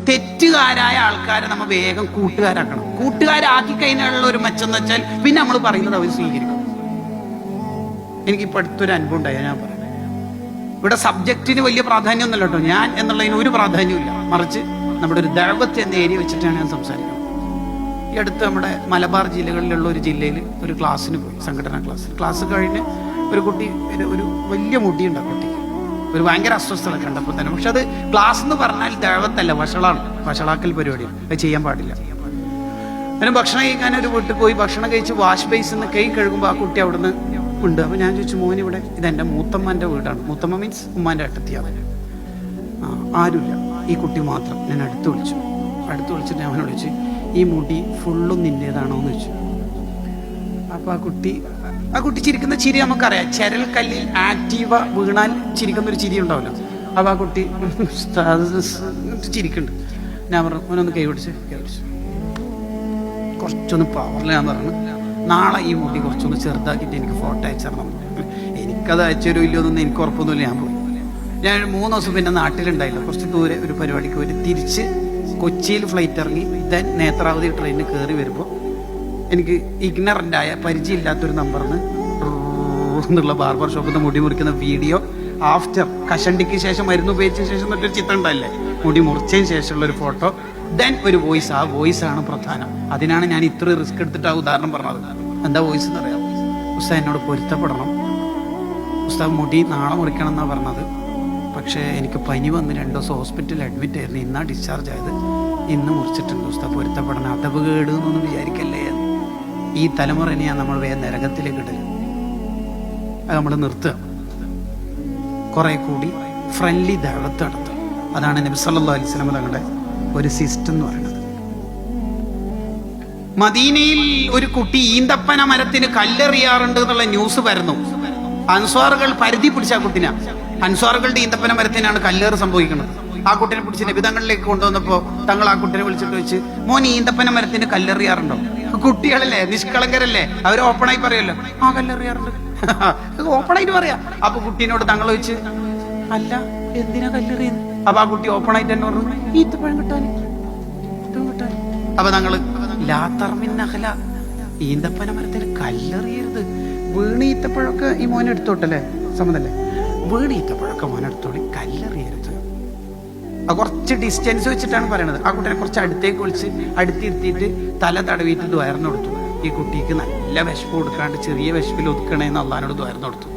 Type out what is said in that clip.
തെറ്റുകാരായ ആൾക്കാരെ നമ്മൾ വേഗം കൂട്ടുകാരാക്കണം. കൂട്ടുകാരാക്കി കഴിഞ്ഞാലുള്ള ഒരു മെച്ചം എന്ന് വെച്ചാൽ പിന്നെ നമ്മൾ പറയുന്നത് അവർ സ്വീകരിക്കും. എനിക്കിപ്പോൾ അടുത്തൊരു അനുഭവം ഉണ്ടായി, ഞാൻ പറയാം. ഇവിടെ സബ്ജക്റ്റിന് വലിയ പ്രാധാന്യമൊന്നുമില്ല കേട്ടോ, ഞാൻ എന്നുള്ളതിന് ഒരു പ്രാധാന്യമില്ല, മറിച്ച് നമ്മുടെ ഒരു ദഅവത്ത് എന്ന ഏരിയ വെച്ചിട്ടാണ് ഞാൻ സംസാരിക്കുന്നത്. ഈ അടുത്ത് നമ്മുടെ മലബാർ ജില്ലകളിലുള്ള ഒരു ജില്ലയിൽ ഒരു ക്ലാസ്സിന് പോയി, സംഘടനാ ക്ലാസ് കഴിഞ്ഞ് ഒരു കുട്ടി, ഒരു വലിയ മുടിയുണ്ട് ആ കുട്ടിക്ക്, ഒരു ഭയങ്കര അസ്വസ്ഥത കണ്ടപ്പോൾ തന്നെ. പക്ഷെ അത് ക്ലാസ് എന്ന് പറഞ്ഞാൽ ദഅവത്തല്ല, വഷളാക്കൽ പരിപാടിയാണ്, അത് ചെയ്യാൻ പാടില്ല. പിന്നെ ഭക്ഷണം കഴിക്കാൻ ഒരു വീട്ടിൽ പോയി ഭക്ഷണം കഴിച്ച് വാഷ് ബേസിൽ നിന്ന് കൈ കഴുകുമ്പോൾ ആ കുട്ടി അവിടുന്ന് ഉണ്ട്. അപ്പോൾ ഞാൻ ചോദിച്ചു, മോൻ ഇവിടെ, ഇതെൻ്റെ മൂത്തമ്മൻ്റെ വീടാണ്. മൂത്തമ്മ മീൻസ് ഉമ്മാൻ്റെ ഏട്ടത്തിയാണ്. ആരുമില്ല, ഈ കുട്ടി മാത്രം. ഞാൻ അടുത്ത് വിളിച്ചിട്ട് ഞാൻ അവനോട് ചോദിച്ചു, ഈ മുടി ഫുള്ളും നിൻ്റേതാണോ എന്ന് ചോദിച്ചു. അപ്പോൾ ആ കുട്ടി ചിരിക്കുന്ന ചിരി നമുക്കറിയാം, ചരൽ കല്ലിൽ ആക്റ്റീവ വീണാൽ ചിരിക്കുന്നൊരു ചിരി ഉണ്ടാവില്ല. അപ്പോൾ ആ കുട്ടി ചിരിക്കുന്നുണ്ട്. ഞാൻ പറഞ്ഞു, അവനൊന്ന് കൈ പിടിച്ച് കുറച്ചൊന്ന് പവറിൽ. ഞാൻ പറഞ്ഞു, നാളെ ഈ മുടി കുറച്ചൊന്ന് ചെറുതാക്കിയിട്ട് എനിക്ക് ഫോട്ടോ അയച്ചു തരണം. എനിക്കത് അയച്ചൊരു ഇല്ലയൊന്നും എനിക്ക് ഉറപ്പൊന്നുമില്ല. ഞാൻ പോയി. ഞാൻ 3 ദിവസം പിന്നെ നാട്ടിലുണ്ടായില്ല, കുറച്ച് ദൂരെ ഒരു പരിപാടിക്ക് പോയിട്ട് തിരിച്ച് കൊച്ചിയിൽ ഫ്ലൈറ്റ് ഇറങ്ങി ദെൻ നേത്രാവതി ട്രെയിനിൽ കയറി വരുമ്പോൾ എനിക്ക് ഇഗ്നറൻ്റായ പരിചയമില്ലാത്തൊരു നമ്പറിന് എന്നുള്ള ബാർബർ ഷോപ്പിൽ നിന്ന് മുടി മുറിക്കുന്ന വീഡിയോ ആഫ്റ്റർ കഷണ്ടിക്ക് ശേഷം മരുന്ന് ഉപയോഗിച്ച ശേഷം മറ്റൊരു ചിത്രം ഉണ്ടായില്ലേ, മുടി മുറിച്ചതിന് ശേഷമുള്ള ഒരു ഫോട്ടോ, ദെൻ ഒരു വോയിസ്. ആ വോയിസാണ് പ്രധാനം. അതിനാണ് ഞാൻ ഇത്ര റിസ്ക് എടുത്തിട്ട് ആ ഉദാഹരണം പറഞ്ഞത്. എന്താ വോയിസ് എന്ന് അറിയാം? ഉസ്താദ് എന്നോട് പൊരുത്തപ്പെടണം, ഉസ്താദ് മുടി നാളെ മുറിക്കണം എന്നാണ് പറഞ്ഞത്, പക്ഷേ എനിക്ക് പനി വന്ന് 2 ദിവസം ഹോസ്പിറ്റലിൽ അഡ്മിറ്റ് ആയിരുന്നു, ഇന്നാ ഡിസ്ചാർജ് ആയത്, ഇന്ന് മുറിച്ചിട്ടുണ്ട് ഉസ്താദ്, പൊരുത്തപ്പെടണം, അതവ് കേട് എന്നൊന്നും വിചാരിക്കല്ലേ. ഈ തലമുറനെയാണ് നമ്മൾ വേഗം നരകത്തിലേക്ക് ഇടല്. അത് നമ്മൾ നിർത്തുക, കുറെ കൂടി ഫ്രണ്ട്ലി ദഅവത്ത് നടത്തുക. അതാണ് നബി സല്ലല്ലാഹു അലൈഹി വസല്ലം തങ്ങളുടെ ഒരു സിസ്റ്റം എന്ന് പറയുന്നത്. മദീനയിൽ ഒരു കുട്ടി ഈന്തപ്പന മരത്തിന് കല്ലെറിയാറുണ്ട് എന്നുള്ള ന്യൂസ് വരുന്നു. അൻസ്വാറുകൾ പരിധി പിടിച്ച ആ കുട്ടിനാ, അൻസ്വാറുകളുടെ ഈന്തപ്പന മരത്തിനാണ് കല്ലേറ് സംഭവിക്കുന്നത്. ആ കുട്ടിനെ പിടിച്ച് നബി തങ്ങളിലേക്ക് കൊണ്ടുവന്നപ്പോൾ തങ്ങൾ ആ കുട്ടിനെ വിളിച്ചിട്ട് വെച്ച്, മോൻ ഈന്തപ്പന മരത്തിന് കല്ലെറിയാറുണ്ടോ? കുട്ടികളല്ലേ, നിഷ്കളങ്കരല്ലേ, അവർ ഓപ്പണായി പറയുമല്ലോ, ആ കല്ലെറിയാറുണ്ട്, ഓപ്പണായിട്ട് പറയാ. അപ്പൊ കുട്ടീനോട് തങ്ങൾ വെച്ച്, അല്ല എന്തിനാ കല്ലെറിയുന്നത്? അപ്പൊ ആ കുട്ടി ഓപ്പണായിട്ട് തന്നെ പറഞ്ഞു, ഈത്തപ്പഴം കിട്ടാൻ. അപ്പൊ തങ്ങള് ലാത്തർമിന്നഹല, ഈന്തപ്പന മരത്തിന് കല്ലെറിയരുത്, വീണ് ഈത്തപ്പഴമൊക്കെ ഈ മോനെ എടുത്തോട്ടല്ലേ, സമ്മതല്ലേ, വീണ് ഈത്തപ്പഴമൊക്കെ മോനെ എടുത്തോളി, കല്ലെറിയരുത്. ആ കുറച്ച് ഡിസ്റ്റൻസ് വെച്ചിട്ടാണ് പറയണത്. ആ കുട്ടീനെ കുറച്ച് അടുത്തേക്ക് വിളിച്ച് അടുത്തിരുത്തിയിട്ട് തല തടവിയിട്ട് ദ്വാരന്ന് കൊടുത്തു. ഈ കുട്ടിക്ക് നല്ല വിശപ്പ് കൊടുക്കാണ്ട് ചെറിയ വിശപ്പിൽ ഒതുക്കണേന്ന് അള്ളാഹിനോട് ദ്വാരന്ന് കൊടുത്തു.